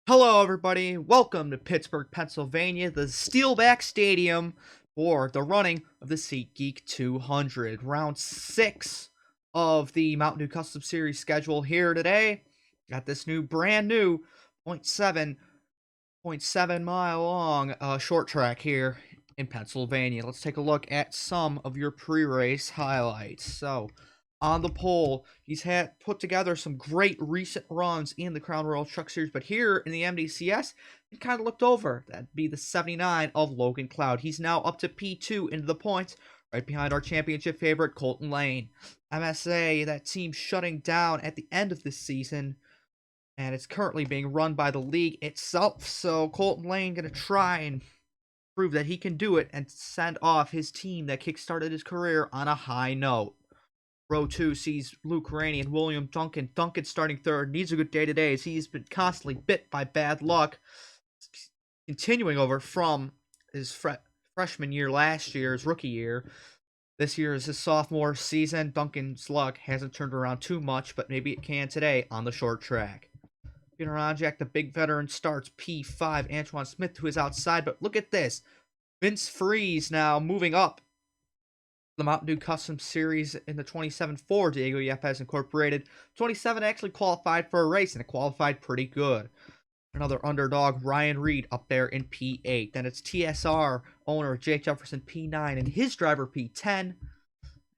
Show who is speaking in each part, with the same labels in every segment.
Speaker 1: Hello, everybody. Welcome to Pittsburgh, Pennsylvania, the Steelback Stadium for the running of the Seatgeek 200. Round 6 of the Mountain Dew Custom Series schedule here today. Got this brand new 0.7 mile long short track here in Pennsylvania. Let's take a look at some of your pre-race highlights. So, on the pole, he's had put together some great recent runs in the Crown Royal Truck Series, but here in the MDCS, it kind of looked over. That'd be the 79 of Logan Cloud. He's now up to P2 into the points, right behind our championship favorite, Colton Layne. MSA, that team shutting down at the end of this season, and it's currently being run by the league itself, so Colton Layne going to try and prove that he can do it and send off his team that kickstarted his career on a high note. Row 2 sees Luke Rainey and William Duncan. Duncan starting third. Needs a good day today as he's been constantly bit by bad luck. Continuing over from his freshman year last year, his rookie year. This year is his sophomore season. Duncan's luck hasn't turned around too much, but maybe it can today on the short track. Peter Onjak, the big veteran, starts P5. Antoine Smith to his outside, but look at this. Vince Freeze now moving up the Mountain Dew Custom Series in the 27 for Diego Yepes Incorporated. 27 actually qualified for a race, and it qualified pretty good. Another underdog, Ryan Reed, up there in P8. Then it's TSR owner Jake Jefferson, P9, and his driver, P10.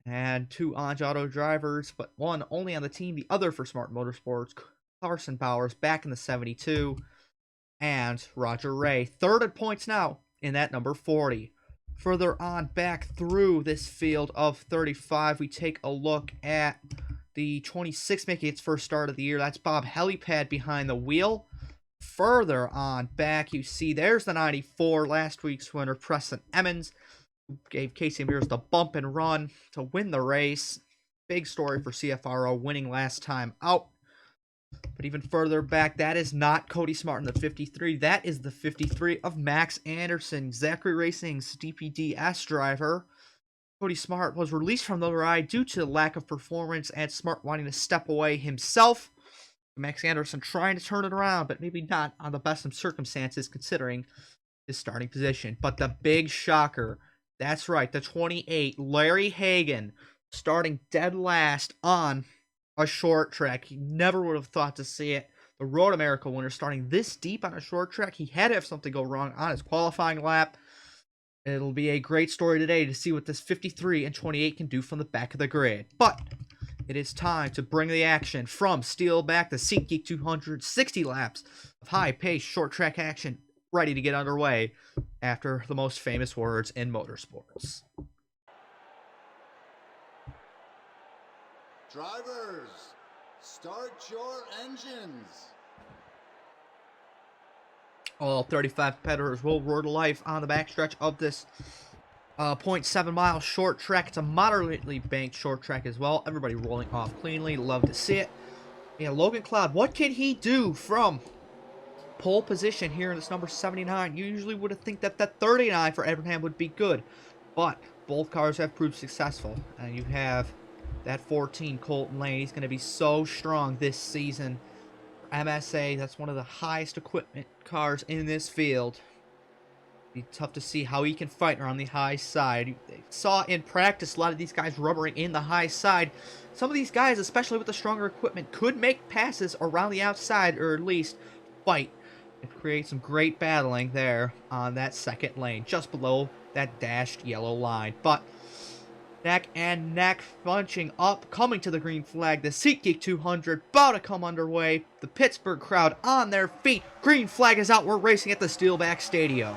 Speaker 1: And two Onge Auto drivers, but one only on the team, the other for Smart Motorsports, Carson Bowers, back in the 72. And Roger Ray, third at points now in that number 40. Further on back through this field of 35, we take a look at the 26 making its first start of the year. That's Bob Helipad behind the wheel. Further on back, you see there's the 94, last week's winner, Preston Emmons, who gave Casey Mears the bump and run to win the race. Big story for CFRO, winning last time out. But even further back, that is not Cody Smart in the 53. That is the 53 of Max Anderson, Zachary Racing's DPDS driver. Cody Smart was released from the ride due to lack of performance and Smart wanting to step away himself. Max Anderson trying to turn it around, but maybe not on the best of circumstances considering his starting position. But the big shocker, that's right, the 28, Larry Hagan, starting dead last on a short track. He never would have thought to see it. The Road America winner starting this deep on a short track. He had to have something go wrong on his qualifying lap. It'll be a great story today to see what this 53 and 28 can do from the back of the grid. But it is time to bring the action from Steelback, the Seatgeek 200, 60 laps of high-paced short track action ready to get underway after the most famous words in motorsports.
Speaker 2: Drivers, start your engines.
Speaker 1: All 35 competitors will roar to life on the backstretch of this 0.7 mile short track. It's a moderately banked short track as well. Everybody rolling off cleanly. Love to see it. Yeah, Logan Cloud, what can he do from pole position here in this number 79? You usually would have think that that 39 for Abraham would be good, but both cars have proved successful. And you have that 14, Colton Layne. He's going to be so strong this season. MSA, that's one of the highest equipment cars in this field. Be tough to see how he can fight around the high side. They saw in practice a lot of these guys rubbering in the high side. Some of these guys, especially with the stronger equipment, could make passes around the outside, or at least fight and create some great battling there on that second lane, just below that dashed yellow line. But neck and neck bunching up, coming to the green flag. The SeatGeek 200 about to come underway. The Pittsburgh crowd on their feet. Green flag is out. We're racing at the Steelback Stadium.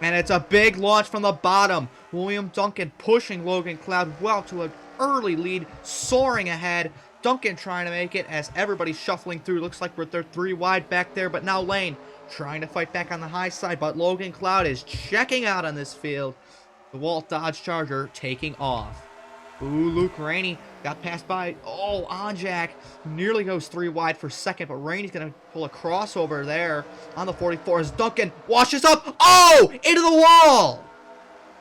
Speaker 1: And it's a big launch from the bottom. William Duncan pushing Logan Cloud well to an early lead, soaring ahead. Duncan trying to make it as everybody's shuffling through. Looks like they're three wide back there, but now Layne trying to fight back on the high side. But Logan Cloud is checking out on this field. The Walt Dodge Charger taking off. Ooh, Luke Rainey got passed by. Oh, Onjak nearly goes three wide for second, but Rainey's going to pull a crossover there on the 44 as Duncan washes up. Oh, into the wall.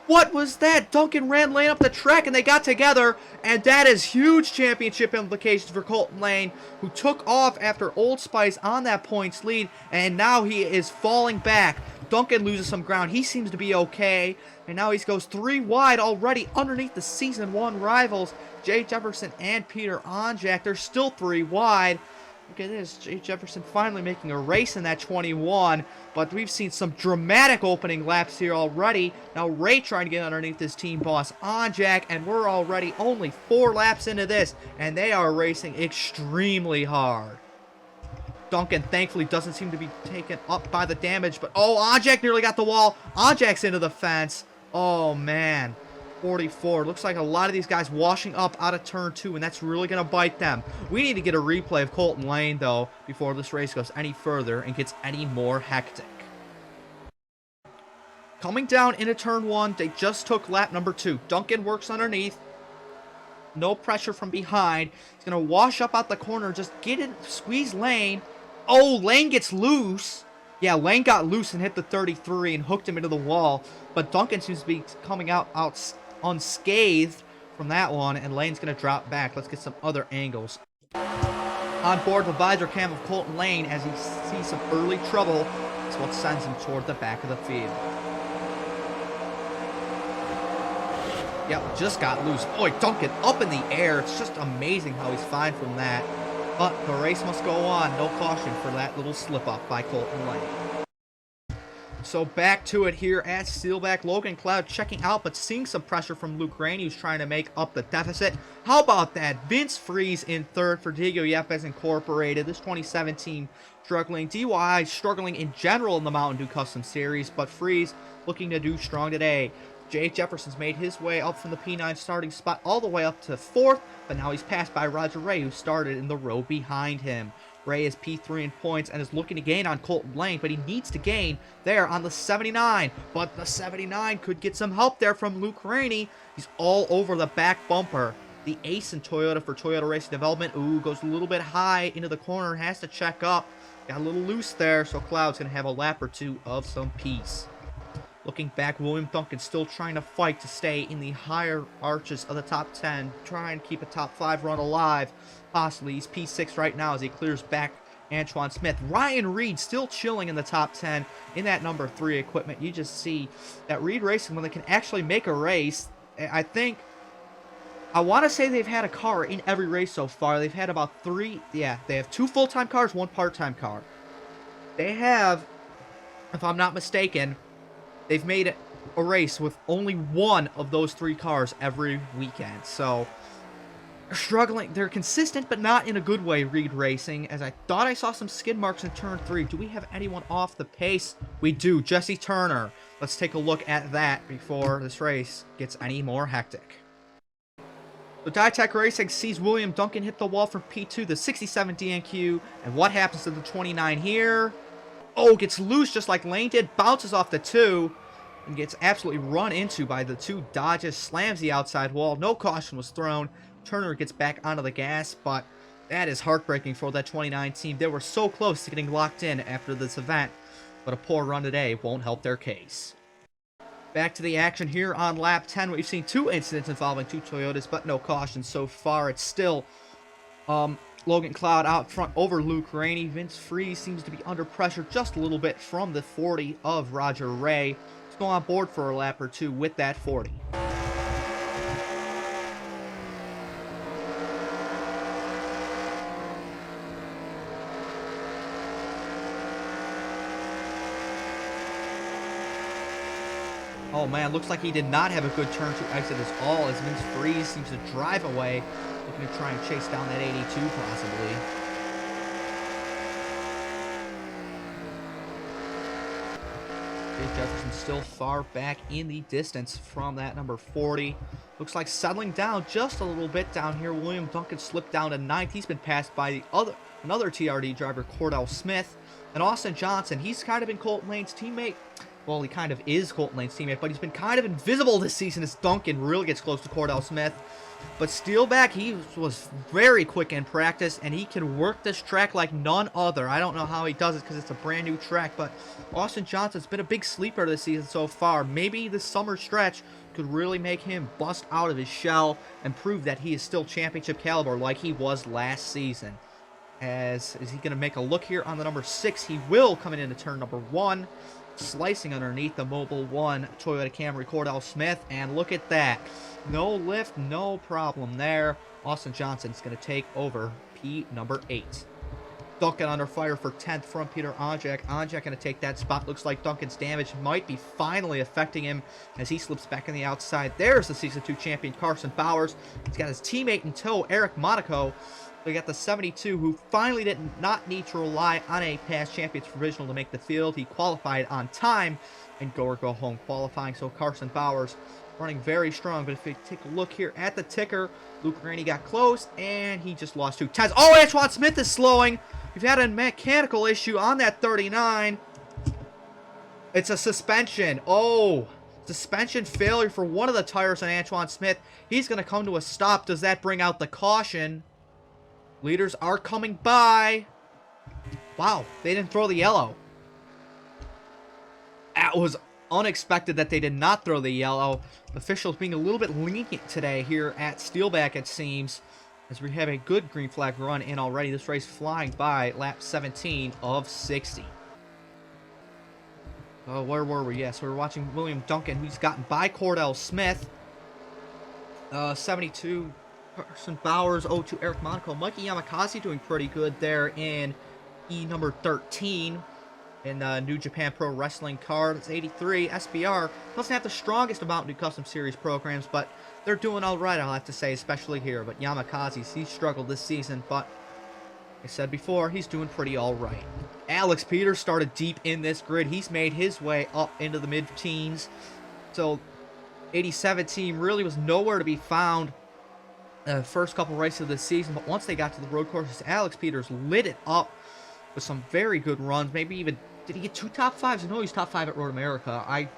Speaker 1: What was that? Duncan ran Layne up the track and they got together, and that is huge championship implications for Colton Layne, who took off after Old Spice on that points lead, and now he is falling back. Duncan loses some ground. He seems to be okay, and now he goes 3 wide already underneath the Season 1 rivals, Jay Jefferson and Peter Onjak. They're still 3 wide. Look at this, Jay Jefferson finally making a race in that 21, but we've seen some dramatic opening laps here already. Now Ray trying to get underneath his team boss Onjak, and we're already only 4 laps into this, and they are racing extremely hard. Duncan thankfully doesn't seem to be taken up by the damage, but oh, Onjak nearly got the wall. Onjak's into the fence. Oh man. 44. Looks like a lot of these guys washing up out of turn 2, and that's really going to bite them. We need to get a replay of Colton Layne, though, before this race goes any further and gets any more hectic. Coming down into turn 1, they just took lap number 2. Duncan works underneath. No pressure from behind. He's going to wash up out the corner, just get it, squeeze Layne. Oh, Layne gets loose. Yeah, Layne got loose and hit the 33 and hooked him into the wall, but Duncan seems to be coming out unscathed from that one, and Layne's going to drop back. Let's get some other angles. On board the visor cam of Colton Layne as he sees some early trouble. That's what sends him toward the back of the field. Yep, just got loose. Boy, Duncan up in the air. It's just amazing how he's fine from that. But the race must go on. No caution for that little slip-up by Colton Layne. So back to it here at Steelback. Logan Cloud checking out, but seeing some pressure from Luke Rainey, who's trying to make up the deficit. How about that? Vince Freeze in third for Diego Yepes Incorporated. This 2017 struggling. DYI struggling in general in the Mountain Dew Custom Series, but Freeze looking to do strong today. Jay Jefferson's made his way up from the P9 starting spot all the way up to 4th, but now he's passed by Roger Ray, who started in the row behind him. Ray is P3 in points and is looking to gain on Colton Layne, but he needs to gain there on the 79. But the 79 could get some help there from Luke Rainey. He's all over the back bumper. The ace in Toyota for Toyota Racing Development. Ooh, goes a little bit high into the corner, has to check up. Got a little loose there, so Cloud's going to have a lap or 2 of some peace. Looking back, William Duncan still trying to fight to stay in the higher arches of the top 10. Try and keep a top 5 run alive. Possibly. He's P6 right now as he clears back Antoine Smith. Ryan Reed still chilling in the top 10 in that number 3 equipment. You just see that Reed Racing, when they can actually make a race, I want to say they've had a car in every race so far. They've had about 3, yeah, they have 2 full-time cars, 1 part-time car. They have, if I'm not mistaken, they've made a race with only 1 of those 3 cars every weekend. So, they're struggling. They're consistent, but not in a good way, Reed Racing, as I thought I saw some skid marks in turn 3. Do we have anyone off the pace? We do. Jesse Turner. Let's take a look at that before this race gets any more hectic. So Ditech Racing sees William Duncan hit the wall from P2, the 67 DNQ, and what happens to the 29 here? Oh, gets loose just like Layne did, bounces off the 2, and gets absolutely run into by the 2 Dodges, slams the outside wall. No caution was thrown. Turner gets back onto the gas, but that is heartbreaking for that 29 team. They were so close to getting locked in after this event, but a poor run today won't help their case. Back to the action here on lap 10. We've seen 2 incidents involving 2 Toyotas, but no caution so far. It's still Logan Cloud out front over Luke Rainey. Vince Freeze seems to be under pressure just a little bit from the 40 of Roger Ray. Let's go on board for a lap or 2 with that 40. Oh man, looks like he did not have a good turn to exit at all, as Vince Freeze seems to drive away, looking to try and chase down that 82 possibly. Jay Jefferson still far back in the distance from that number 40. Looks like settling down just a little bit down here. William Duncan slipped down to 9th. He's been passed by another TRD driver, Cordell Smith. And Austin Johnson, he's kind of been Colton Layne's teammate. well, he kind of is Colton Layne's teammate, but he's been kind of invisible this season as Duncan really gets close to Cordell Smith. But Steelback, he was very quick in practice, and he can work this track like none other. I don't know how he does it because it's a brand new track, but Austin Johnson's been a big sleeper this season so far. Maybe this summer stretch could really make him bust out of his shell and prove that he is still championship caliber like he was last season. Is he going to make a look here on the number 6? He will, coming into turn number 1. Slicing underneath the Mobile 1 Toyota Camry Cordell Smith, and look at that. No lift, no problem there. Austin Johnson's going to take over P number 8. Duncan under fire for 10th from Peter Onjak. Onjak going to take that spot. Looks like Duncan's damage might be finally affecting him as he slips back on the outside. There's the Season 2 champion, Carson Bowers. He's got his teammate in tow, Eric Monaco. We got the 72, who finally did not need to rely on a past champions provisional to make the field. He qualified on time and go or go home qualifying. So Carson Bowers running very strong. But if you take a look here at the ticker, Luke Raney got close and he just lost 2 tenths. Oh, Antoine Smith is slowing. We've had a mechanical issue on that 39. It's a suspension. Oh, suspension failure for one of the tires on Antoine Smith. He's going to come to a stop. Does that bring out the caution? Leaders are coming by. Wow, they didn't throw the yellow. That was unexpected that they did not throw the yellow. Officials being a little bit lenient today here at Steelback, it seems, as we have a good green flag run in already. This race flying by lap 17 of 60. Oh, where were we? Yes, we were watching William Duncan, who's gotten by Cordell Smith. 72... Carson Bowers, 02 Eric Monaco. Mikey Yamakaze doing pretty good there in E number 13 in the New Japan Pro Wrestling card. It's 83. SBR doesn't have the strongest amount of new custom series programs, but they're doing all right, I'll have to say, especially here. But Yamakaze, he's struggled this season, but like I said before, he's doing pretty all right. Alex Peters started deep in this grid. He's made his way up into the mid-teens. So 87 team really was nowhere to be found first couple races of the season, but once they got to the road courses, Alex Peters lit it up with some very good runs. Maybe even, did he get 2 top 5s? I know he's top 5 at Road America. I'm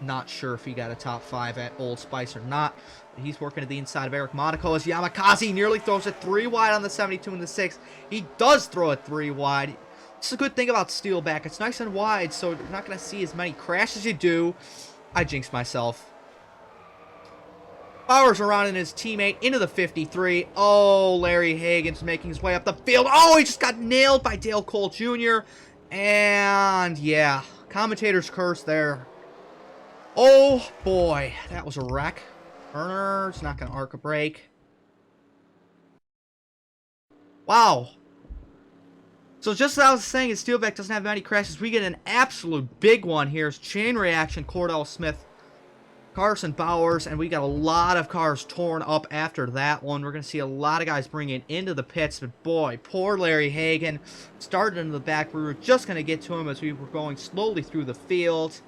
Speaker 1: not sure if he got a top 5 at Old Spice or not. But he's working at the inside of Eric Monaco as Yamakaze nearly throws it 3 wide on the 72 and the 6. He does throw it 3 wide. It's a good thing about Steelback. It's nice and wide, so you're not going to see as many crashes as you do. I jinxed myself. Bowers around in his teammate into the 53. Oh, Larry Hagan's making his way up the field. Oh, he just got nailed by Dale Cole Jr. And yeah, commentator's curse there. Oh boy, that was a wreck. Turner's not going to arc a brake. Wow. So just as I was saying, Steelback doesn't have many crashes. We get an absolute big one here. It's chain reaction, Cordell Smith, Carson Bowers, and we got a lot of cars torn up after that one. We're going to see a lot of guys bringing into the pits, but boy, poor Larry Hagan started into the back. We were just going to get to him as we were going slowly through the field.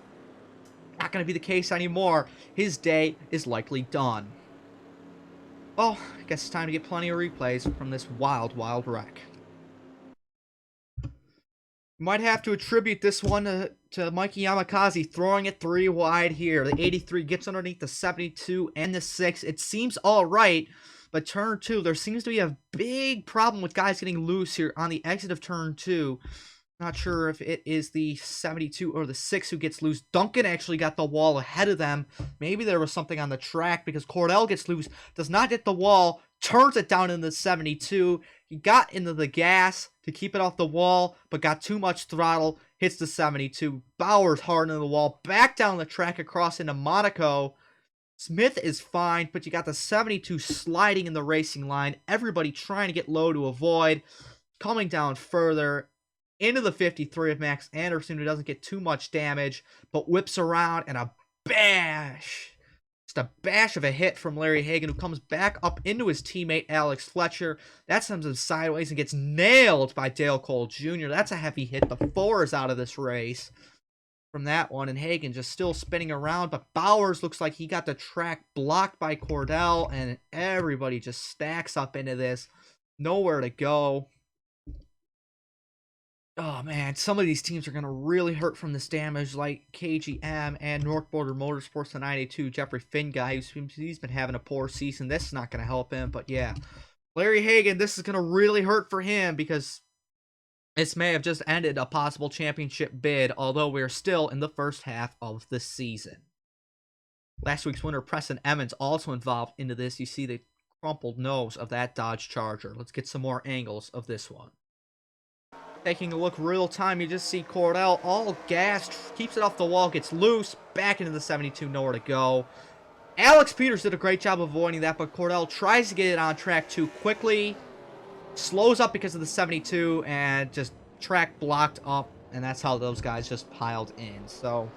Speaker 1: Not going to be the case anymore. His day is likely done. Well, I guess it's time to get plenty of replays from this wild, wild wreck. Might have to attribute this one to Mikey Yamakaze throwing it 3 wide here. The 83 gets underneath the 72 and the 6. It seems all right, but turn 2, there seems to be a big problem with guys getting loose here on the exit of turn 2. Not sure if it is the 72 or the 6 who gets loose. Duncan actually got the wall ahead of them. Maybe there was something on the track because Cordell gets loose, does not hit the wall, turns it down in the 72. He got into the gas to keep it off the wall, but got too much throttle, hits the 72. Bowers hard into the wall, back down the track across into Monaco. Smith is fine, but you got the 72 sliding in the racing line. Everybody trying to get low to avoid. Coming down further into the 53 of Max Anderson, who doesn't get too much damage, but whips around and a bash. Just a bash of a hit from Larry Hagan, who comes back up into his teammate Alex Fletcher. That sends him sideways and gets nailed by Dale Cole Jr. That's a heavy hit. The 4 is out of this race from that one, and Hagan just still spinning around, but Bowers looks like he got the track blocked by Cordell, and everybody just stacks up into this. Nowhere to go. Oh man, some of these teams are going to really hurt from this damage, like KGM and North Border Motorsports, the 92 Jeffrey Finn guy. He's been having a poor season. This is not going to help him, but yeah. Larry Hagan, this is going to really hurt for him because this may have just ended a possible championship bid, although we're still in the first half of the season. Last week's winner, Preston Emmons, also involved into this. You see the crumpled nose of that Dodge Charger. Let's get some more angles of this one. Taking a look real time, you just see Cordell all gassed, keeps it off the wall, gets loose, back into the 72, nowhere to go. Alex Peters did a great job avoiding that, but Cordell tries to get it on track too quickly, slows up because of the 72, and just track blocked up, and that's how those guys just piled in. So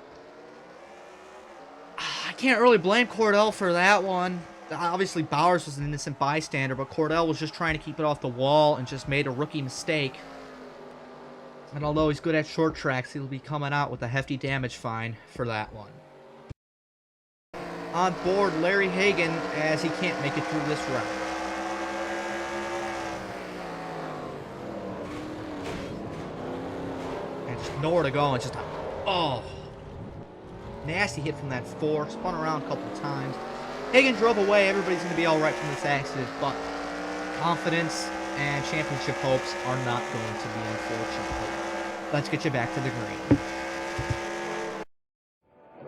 Speaker 1: I can't really blame Cordell for that one. Obviously, Bowers was an innocent bystander, but Cordell was just trying to keep it off the wall and just made a rookie mistake. And although he's good at short tracks, he'll be coming out with a hefty damage fine for that one. On board, Larry Hagan, as he can't make it through this round. And just nowhere to go, and just nasty hit from that 4, spun around a couple times. Hagan drove away. Everybody's going to be alright from this accident, but confidence and championship hopes are not going to be, unfortunately. Let's get you back to the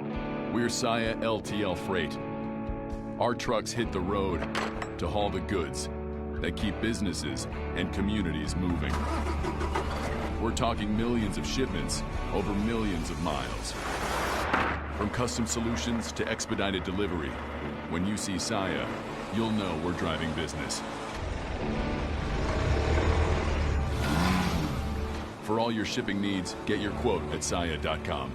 Speaker 1: green.
Speaker 3: We're Saya LTL Freight. Our trucks hit the road to haul the goods that keep businesses and communities moving. We're talking millions of shipments over millions of miles. From custom solutions to expedited delivery, when you see Saya, you'll know we're driving business. For all your shipping needs, get your quote at Saya.com.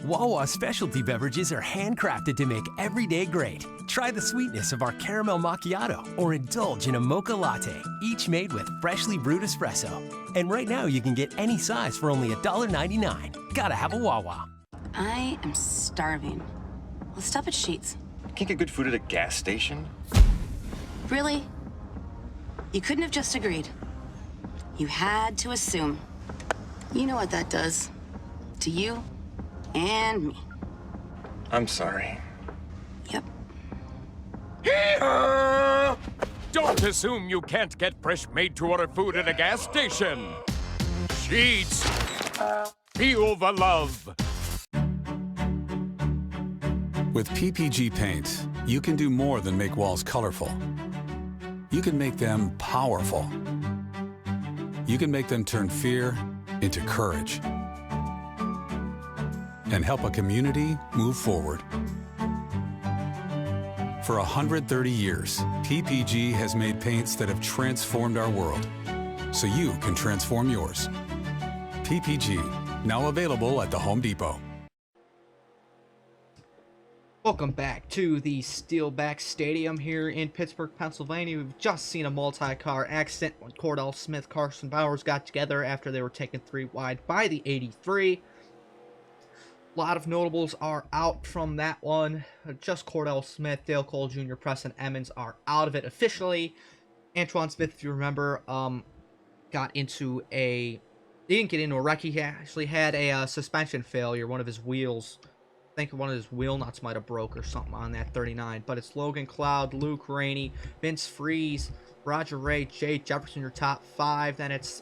Speaker 4: Wawa specialty beverages are handcrafted to make every day great. Try the sweetness of our caramel macchiato or indulge in a mocha latte, each made with freshly brewed espresso. And right now you can get any size for only $1.99. Gotta have a Wawa.
Speaker 5: I am starving. Let's stop at Sheetz.
Speaker 6: Can't get good food at a gas station?
Speaker 5: Really? You couldn't have just agreed. You had to assume. You know what that does to you and me.
Speaker 6: I'm sorry.
Speaker 5: Yep.
Speaker 7: Don't assume you can't get fresh made-to-order food at a gas station. Sheetz. Feel the love.
Speaker 8: With PPG paints, you can do more than make walls colorful. You can make them powerful. You can make them turn fear into courage and help a community move forward. For 130 years, PPG has made paints that have transformed our world, so you can transform yours. PPG, now available at the Home Depot.
Speaker 1: Welcome back to the Steelback Stadium here in Pittsburgh, Pennsylvania. We've just seen a multi-car accident when Cordell Smith, Carson Bowers got together after they were taken 3 wide by the 83. A lot of notables are out from that one. Just Cordell Smith, Dale Cole Jr., Preston Emmons are out of it officially. Antoine Smith, if you remember, got into a... He didn't get into a wreck. He actually had a suspension failure. One of his wheels... I think one of his wheel nuts might have broke or something on that 39. But it's Logan Cloud, Luke Rainey, Vince Freeze, Roger Ray, Jay Jefferson, your top 5. Then it's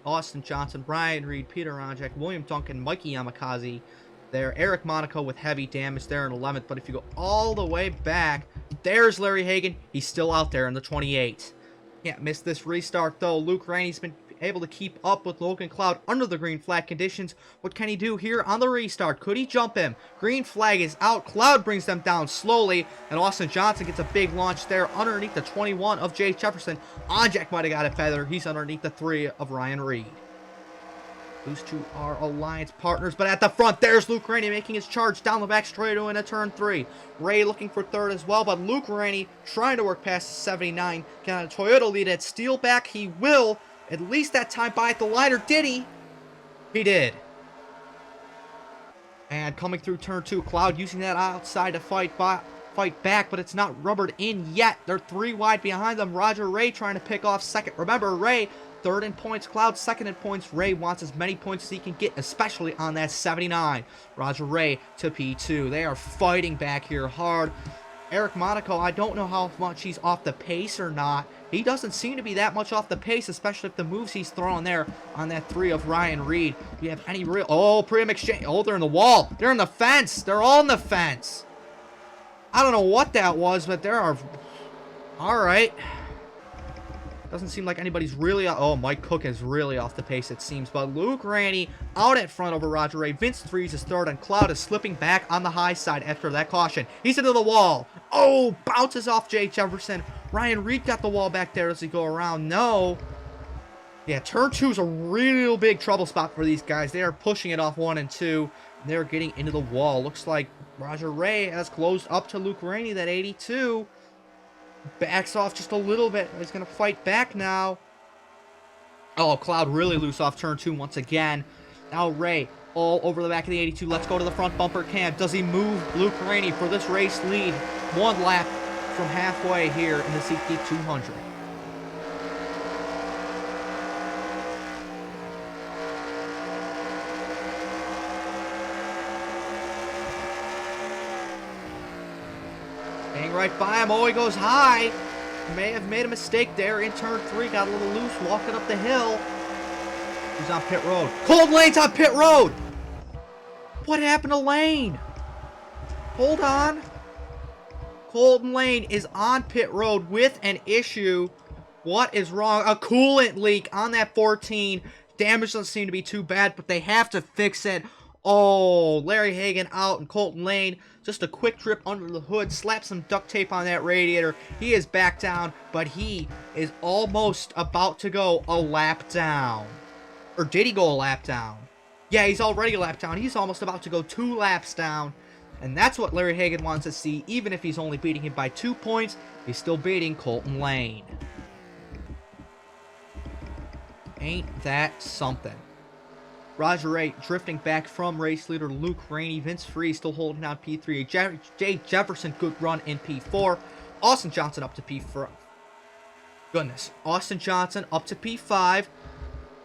Speaker 1: Austin Johnson, Brian Reed, Peter Ronjek, William Duncan, Mikey Yamakaze there. Eric Monaco with heavy damage there in 11th. But if you go all the way back, there's Larry Hagan. He's still out there in the 28. Can't miss this restart, though. Luke Rainey's been able to keep up with Logan Cloud under the green flag conditions. What can he do here on the restart? Could he jump him? Green flag is out. Cloud brings them down slowly, and Austin Johnson gets a big launch there underneath the 21 of Jay Jefferson. Onjek might have got a feather. He's underneath the 3 of Ryan Reed. Those two are alliance partners, but at the front, there's Luke Rainey making his charge down the back straight into turn 3. Ray looking for 3rd as well, but Luke Rainey trying to work past the 79. Can a Toyota lead at Steelback? He will. At least that time by the line, or did he? He did. And coming through turn 2, Cloud using that outside to fight back, but it's not rubbered in yet. They're 3 wide behind them. Roger Ray trying to pick off 2nd. Remember, Ray third in points. Cloud second in points. Ray wants as many points as he can get, especially on that 79. Roger Ray to P2. They are fighting back here hard. Eric Monaco, I don't know how much he's off the pace or not. He doesn't seem to be that much off the pace, especially if the moves he's throwing there on that 3 of Ryan Reed. Do you have any real... Oh, Priam exchange. Oh, they're in the wall. They're in the fence. They're all in the fence. I don't know what that was, but there are... All right. Doesn't seem like anybody's really... Oh, Mike Cook is really off the pace, it seems. But Luke Raney out at front over Roger Ray. Vince Freeze is third, and Cloud is slipping back on the high side after that caution. He's into the wall. Oh, bounces off Jay Jefferson. Ryan Reed got the wall back there as he go around. No. Yeah, turn 2 is a real big trouble spot for these guys. They are pushing it off 1 and 2. And they're getting into the wall. Looks like Roger Ray has closed up to Luke Raney, that 82. Backs off just a little bit. He's going to fight back now. Oh, Cloud really loose off turn 2 once again. Now Ray all over the back of the 82. Let's go to the front bumper cam. Does he move Luke Raney for this race lead? 1 lap from halfway here in the SeatGeek 200. Staying right by him. Oh, he goes high. May have made a mistake there in turn 3. Got a little loose walking up the hill. He's on pit road. Colton Layne's on pit road. What happened to Layne? Hold on. Colton Layne is on pit road with an issue. What is wrong? A coolant leak on that 14. Damage doesn't seem to be too bad, but they have to fix it. Oh, Larry Hagan out and Colton Layne. Just a quick trip under the hood. Slap some duct tape on that radiator. He is back down, but he is almost about to go a lap down. Or did he go a lap down? Yeah, he's already a lap down. He's almost about to go 2 laps down. And that's what Larry Hagan wants to see. Even if he's only beating him by 2 points, he's still beating Colton Layne. Ain't that something? Roger Ray drifting back from race leader Luke Raney. Vince Freeze still holding on P3. Jay Jefferson, good run in P4. Austin Johnson up to P4. Goodness. Austin Johnson up to P5.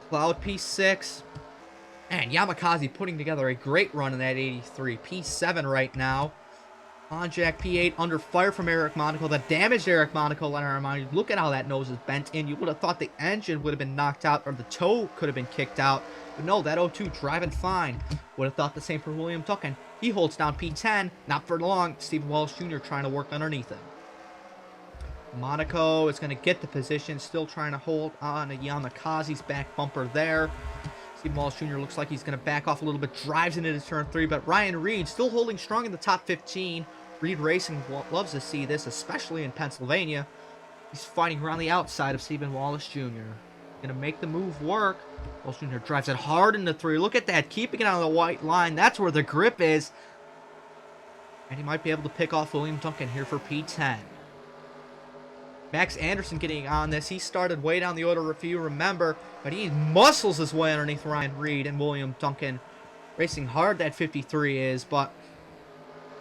Speaker 1: Cloud P6. And Yamakaze putting together a great run in that 83. P7 right now. On Jack P8 under fire from Eric Monaco. The damaged Eric Monaco, let me remind you. Look at how that nose is bent in. You would have thought the engine would have been knocked out or the toe could have been kicked out. But no, that 02 driving fine. Would have thought the same for William Duncan. He holds down P10. Not for long. Stephen Wallace Jr. trying to work underneath him. Monaco is going to get the position. Still trying to hold on to Yamakaze's back bumper there. Stephen Wallace Jr. looks like he's going to back off a little bit. Drives into turn 3. But Ryan Reed still holding strong in the top 15. Reed Racing loves to see this, especially in Pennsylvania. He's fighting around the outside of Stephen Wallace Jr. Going to make the move work. Wallace Jr. drives it hard into 3. Look at that. Keeping it on the white line. That's where the grip is. And he might be able to pick off William Duncan here for P10. Max Anderson getting on this. He started way down the order, if you remember. But he muscles his way underneath Ryan Reed and William Duncan. Racing hard, that 53 is. But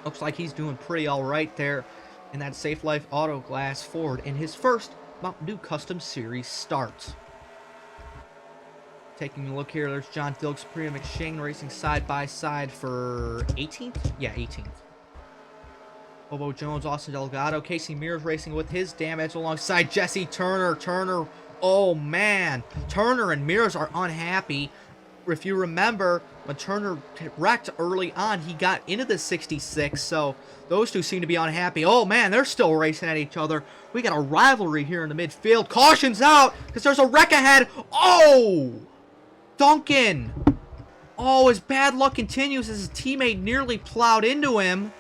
Speaker 1: looks like he's doing pretty all right there in that Safe Life Auto Glass Ford in his first Mountain Dew Custom Series start. Taking a look here, there's John Dilks, Priya McShane racing side by side for 18th? Yeah, 18th. Bobo Jones, Austin Delgado, Casey Mears racing with his damage alongside Jesse Turner. Turner, oh man. Turner and Mears are unhappy. If you remember, when Turner wrecked early on, he got into the 66, so those two seem to be unhappy. Oh man, they're still racing at each other. We got a rivalry here in the midfield. Caution's out, because there's a wreck ahead. Oh! Duncan! Oh, his bad luck continues as his teammate nearly plowed into him.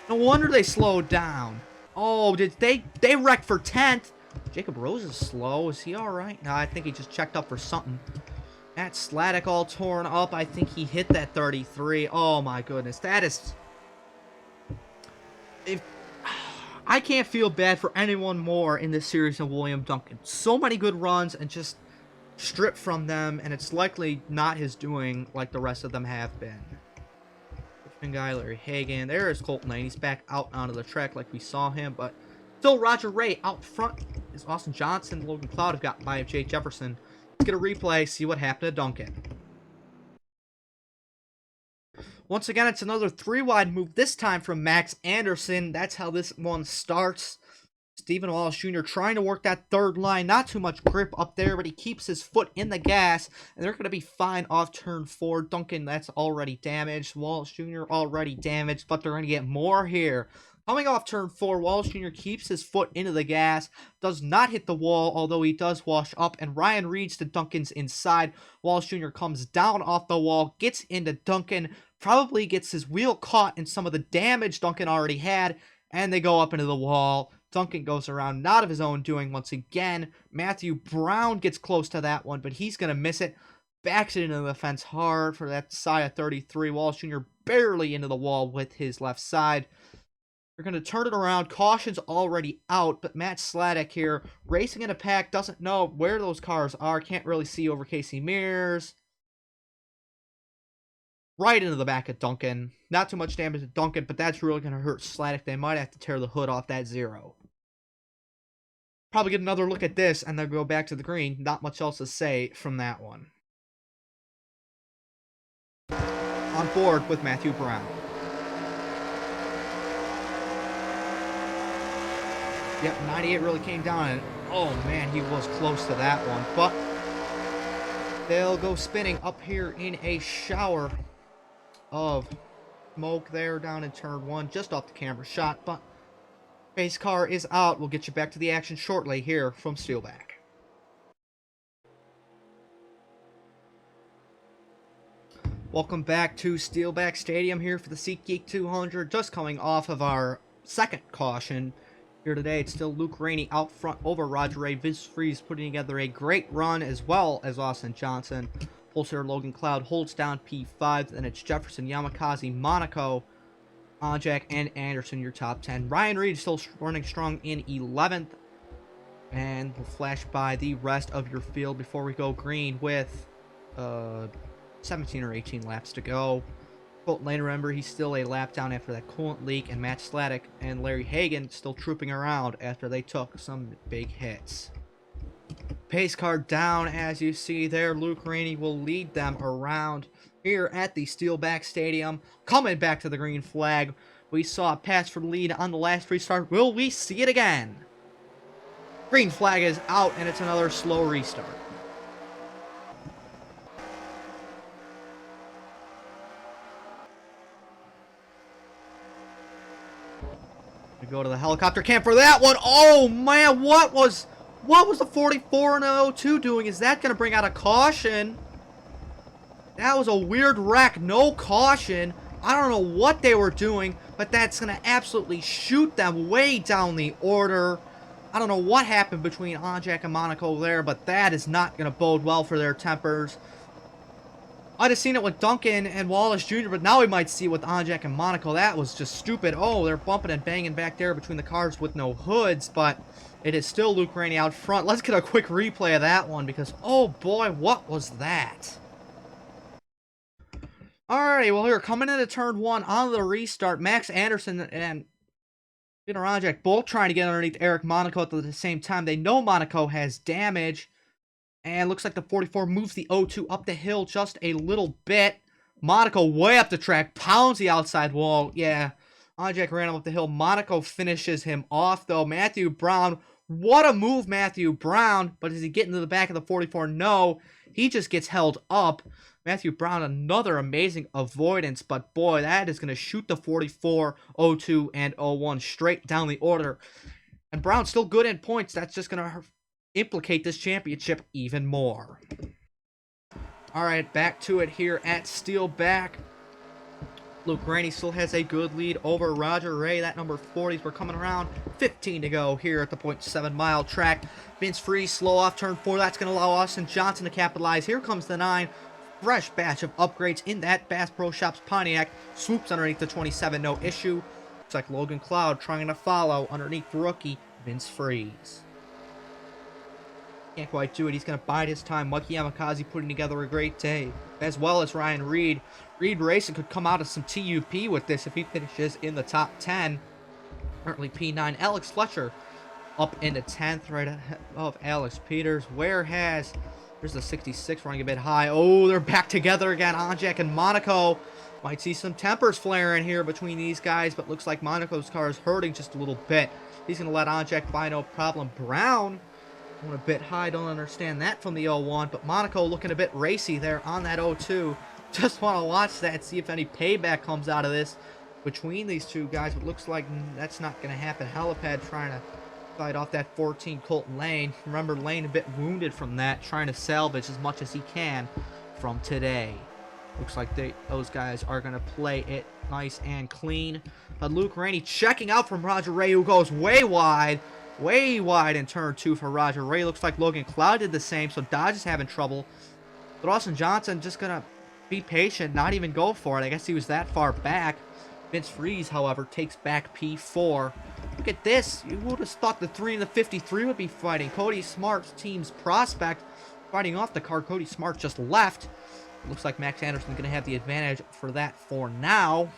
Speaker 1: No wonder they slowed down. Oh, did they wrecked for 10th? Jacob Rose is slow. Is he alright? No, I think he just checked up for something. Matt Sladek all torn up. I think he hit that 33. Oh my goodness. That is... I can't feel bad for anyone more in this series than William Duncan. So many good runs and just stripped from them, and it's likely not his doing like the rest of them have been. Richmond guy, Larry Hagan. There is Colton Layne. He's back out onto the track like we saw him, but still Roger Ray out front is Austin Johnson. Logan Cloud have got by Jay Jefferson. Let's get a replay, see what happened to Duncan. Once again, it's another 3-wide move, this time from Max Anderson. That's how this one starts. Stephen Wallace Jr. trying to work that third line. Not too much grip up there, but he keeps his foot in the gas. And they're going to be fine off turn 4. Duncan, that's already damaged. Wallace Jr. already damaged, but they're going to get more here. Coming off turn 4, Wallace Jr. keeps his foot into the gas. Does not hit the wall, although he does wash up. And Ryan reads to Duncan's inside. Wallace Jr. comes down off the wall, gets into Duncan. Probably gets his wheel caught in some of the damage Duncan already had. And they go up into the wall. Duncan goes around, not of his own doing once again. Matthew Brown gets close to that one, but he's going to miss it. Backs it into the fence hard for that side of 33. Wallace Jr. barely into the wall with his left side. They're going to turn it around. Caution's already out, but Matt Sladek here, racing in a pack, doesn't know where those cars are. Can't really see over Casey Mears. Right into the back of Duncan. Not too much damage to Duncan, but that's really going to hurt Sladek. They might have to tear the hood off that 0. Probably get another look at this, and then go back to the green. Not much else to say from that one. On board with Matthew Brown. Yep, 98 really came down, and oh man, he was close to that one. But they'll go spinning up here in a shower of smoke there down in turn 1, just off the camera shot. But base car is out. We'll get you back to the action shortly here from Steelback. Welcome back to Steelback Stadium here for the Seatgeek 200. Just coming off of our second caution. Here today, it's still Luke Rainey out front over Roger Ray. Vince Freeze putting together a great run, as well as Austin Johnson. Pulsar Logan Cloud holds down P5. Then it's Jefferson, Yamakaze, Monaco, Onjak, and Anderson, your top 10. Ryan Reed still running strong in 11th. And we'll flash by the rest of your field before we go green with 17 or 18 laps to go. Colton Layne, remember, he's still a lap down after that coolant leak, and Matt Sladek and Larry Hagan still trooping around after they took some big hits. Pace car down, as you see there. Luke Rainey will lead them around here at the Steelback Stadium. Coming back to the green flag, we saw a pass for the lead on the last restart. Will we see it again? Green flag is out, and it's another slow restart. We go to the helicopter cam for that one. Oh man, what was the 44 and the 02 doing? Is that going to bring out a caution? That was a weird wreck. No caution. I don't know what they were doing, but that's going to absolutely shoot them way down the order. I don't know what happened between Onjak and Monaco there, but that is not going to bode well for their tempers. I'd have seen it with Duncan and Wallace Jr., but now we might see it with Onjak and Monaco. That was just stupid. Oh, they're bumping and banging back there between the cars with no hoods, but it is still Luke Rainey out front. Let's get a quick replay of that one because, oh boy, what was that? Alrighty, well, here, coming into turn 1 on the restart, Max Anderson and Peter Onjak both trying to get underneath Eric Monaco at the same time. They know Monaco has damage. And looks like the 44 moves the 02 up the hill just a little bit. Monaco way up the track, pounds the outside wall. Yeah, Onjak ran him up the hill. Monaco finishes him off, though. Matthew Brown, what a move, Matthew Brown. But does he get into the back of the 44? No, he just gets held up. Matthew Brown, another amazing avoidance. But boy, that is going to shoot the 44, 02, and 01 straight down the order. And Brown's still good in points. That's just going to implicate this championship even more. Alright, back to it here at Steelback. Luke Rainey still has a good lead over Roger Ray. That number 40s. We're coming around. 15 to go here at the 0.7 mile track. Vince Freeze slow off turn 4. That's going to allow Austin Johnson to capitalize. Here comes the 9. Fresh batch of upgrades in that Bass Pro Shops Pontiac. Swoops underneath the 27, no issue. Looks like Logan Cloud trying to follow underneath the rookie Vince Freeze. Can't quite do it. He's going to bide his time. Mikey Yamakaze putting together a great day, as well as Ryan Reed. Reed Racing could come out of some TUP with this if he finishes in the top 10. Currently P9. Alex Fletcher up into 10th, right ahead of Alex Peters. Where has There's the 66 running a bit high. Oh, they're back together again. Onjak and Monaco. Might see some tempers flaring here between these guys, but looks like Monaco's car is hurting just a little bit. He's going to let Onjak by no problem. Brown going a bit high. Don't understand that from the 01, but Monaco looking a bit racy there on that 02. Just want to watch that, see if any payback comes out of this between these two guys, but looks like that's not going to happen. Helipad trying to fight off that 14 Colton Layne. Remember, Layne a bit wounded from that, trying to salvage as much as he can from today. Looks like those guys are going to play it nice and clean. But Luke Rainey checking out from Roger Ray, who goes way wide in turn 2 for Roger Ray. Looks like Logan Cloud did the same, so Dodge is having trouble. But Austin Johnson just going to be patient, not even go for it. I guess he was that far back. Vince Freeze, however, takes back P4. Look at this. You would have thought the 3 and the 53 would be fighting. Cody Smart's team's prospect fighting off the car. Cody Smart just left. Looks like Max Anderson's going to have the advantage for that for now.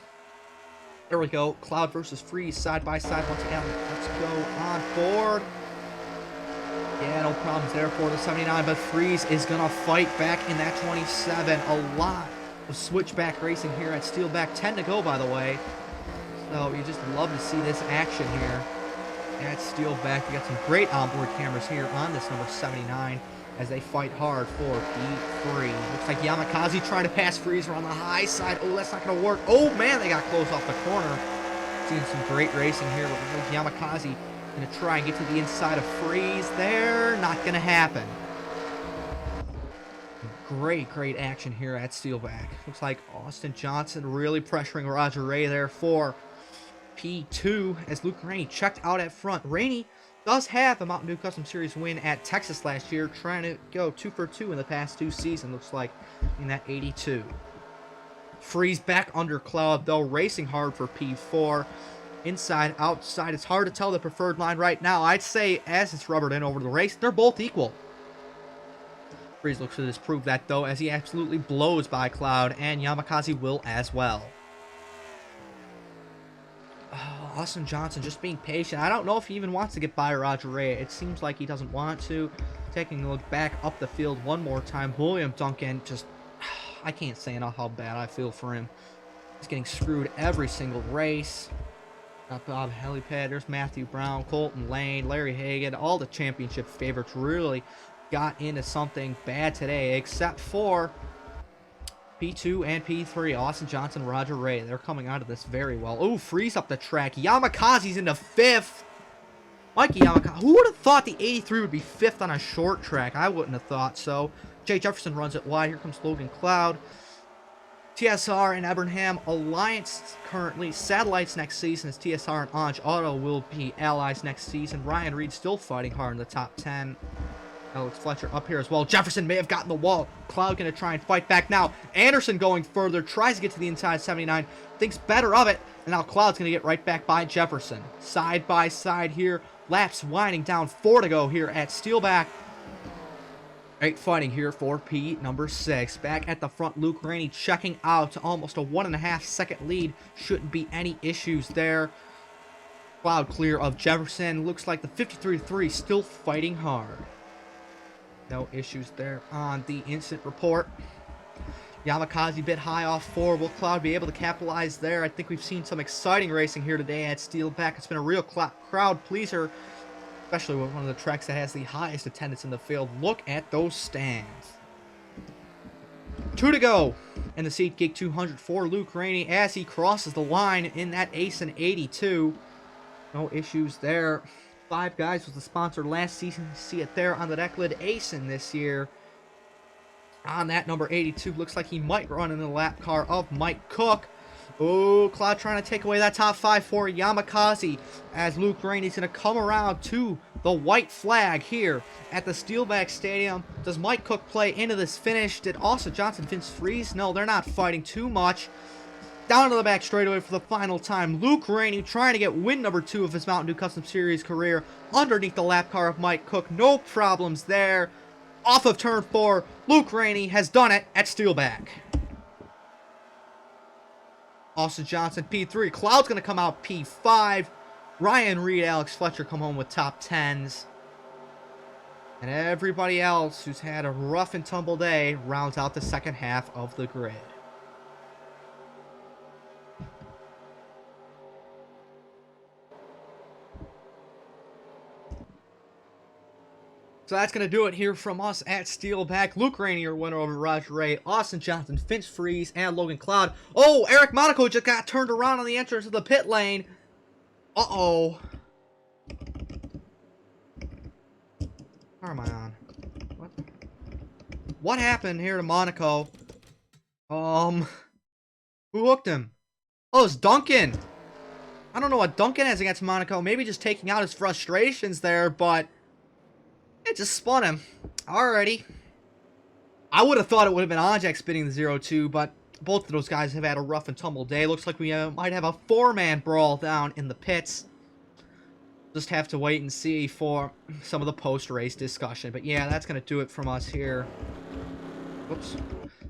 Speaker 1: There we go. Cloud versus Freeze side by side once again. Let's go on board. Yeah, no problems there for the 79, but Freeze is going to fight back in that 27. A lot of switchback racing here at Steelback. 10 to go, by the way. So you just love to see this action here at Steelback. You got some great onboard cameras here on this number 79 as they fight hard for P3. Looks like Yamakaze trying to pass Freeze around the high side. Oh, that's not going to work. Oh, man, they got close off the corner. Seeing some great racing here. Looks like Yamakaze going to try and get to the inside of Freeze there. Not going to happen. Great action here at Steelback. Looks like Austin Johnson really pressuring Roger Ray there for P2 as Luke Rainey checked out at front. Rainey does have a Mountain Dew Custom Series win at Texas last year, trying to go 2 for 2 in the past 2 seasons, looks like, in that 82. Freeze back under Cloud, though, racing hard for P4. Inside, outside, it's hard to tell the preferred line right now. I'd say, as it's rubbered in over the race, they're both equal. Freeze looks to disprove that, though, as he absolutely blows by Cloud, and Yamakaze will as well. Austin Johnson just being patient. I don't know if he even wants to get by Roger Ray. It seems like he doesn't want to. Taking a look back up the field one more time. William Duncan just... I can't say enough how bad I feel for him. He's getting screwed every single race. Got Bob Helipad. There's Matthew Brown, Colton Layne, Larry Hagan. All the championship favorites really got into something bad today, except for P2 and P3, Austin Johnson, Roger Ray. They're coming out of this very well. Oh, Freeze up the track. Yamakaze's into 5th. Mikey Yamakaze. Who would have thought the 83 would be 5th on a short track? I wouldn't have thought so. Jay Jefferson runs it wide. Here comes Logan Cloud. TSR and Ebernham Alliance currently. Satellites next season as TSR and Anj Auto will be allies next season. Ryan Reed still fighting hard in the top 10. Alex Fletcher up here as well. Jefferson may have gotten the wall. Cloud going to try and fight back now. Anderson going further. Tries to get to the inside 79. Thinks better of it. And now Cloud's going to get right back by Jefferson. Side by side here. Laps winding down. 4 to go here at Steelback. 8 fighting here for P number 6. Back at the front, Luke Rainey checking out to almost a 1.5 second lead. Shouldn't be any issues there. Cloud clear of Jefferson. Looks like the 53-3 still fighting hard. No issues there on the instant report. Yamakaze bit high off 4. Will Cloud be able to capitalize there? I think we've seen some exciting racing here today at Steelback. It's been a real crowd pleaser, especially with one of the tracks that has the highest attendance in the field. Look at those stands. 2 to go in the SeatGeek 200 for Luke Rainey as he crosses the line in that Ace 82. No issues there. 5 Guys was the sponsor last season. You see it there on the deck lid. Asen this year on that number 82. Looks like he might run in the lap car of Mike Cook. Oh, Cloud trying to take away that top 5 for Yamakaze as Luke Rainey's going to come around to the white flag here at the Steelback Stadium. Does Mike Cook play into this finish? Did Austin Johnson Vince freeze? No, they're not fighting too much. Down to the back straightaway for the final time. Luke Rainey trying to get win number 2 of his Mountain Dew Custom Series career underneath the lap car of Mike Cook. No problems there. Off of turn 4, Luke Rainey has done it at Steelback. Austin Johnson, P3. Cloud's going to come out P5. Ryan Reed, Alex Fletcher come home with top 10s. And everybody else who's had a rough and tumble day rounds out the second half of the grid. So that's going to do it here from us at Steelback. Luke Rainier winner over Roger Ray, Austin Johnson, Finch Freeze, and Logan Cloud. Oh, Eric Monaco just got turned around on the entrance of the pit lane. Uh-oh. Where am I on? What happened here to Monaco? Who hooked him? Oh, it's Duncan. I don't know what Duncan has against Monaco. Maybe just taking out his frustrations there, but it just spun him. Alrighty. I would have thought it would have been Onjack spinning the 0-2, but both of those guys have had a rough and tumble day. Looks like we might have a four-man brawl down in the pits. Just have to wait and see for some of the post-race discussion. But yeah, that's going to do it from us here. Whoops.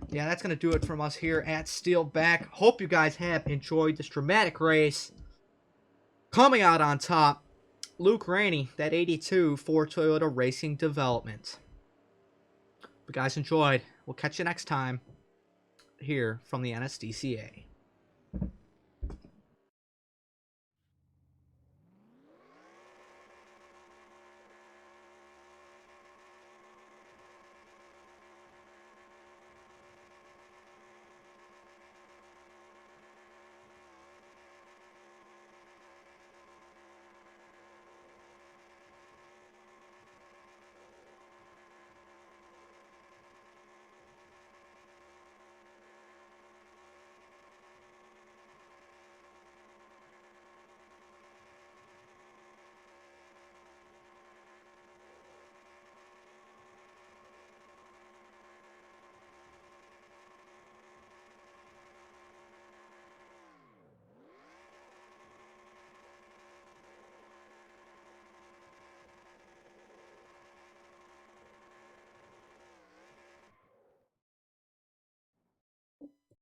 Speaker 1: Yeah, that's going to do it from us here at Steelback. Hope you guys have enjoyed this dramatic race. Coming out on top, Luke Rainey, that 82 for Toyota Racing Development. If you guys enjoyed, we'll catch you next time here from the NSDCA.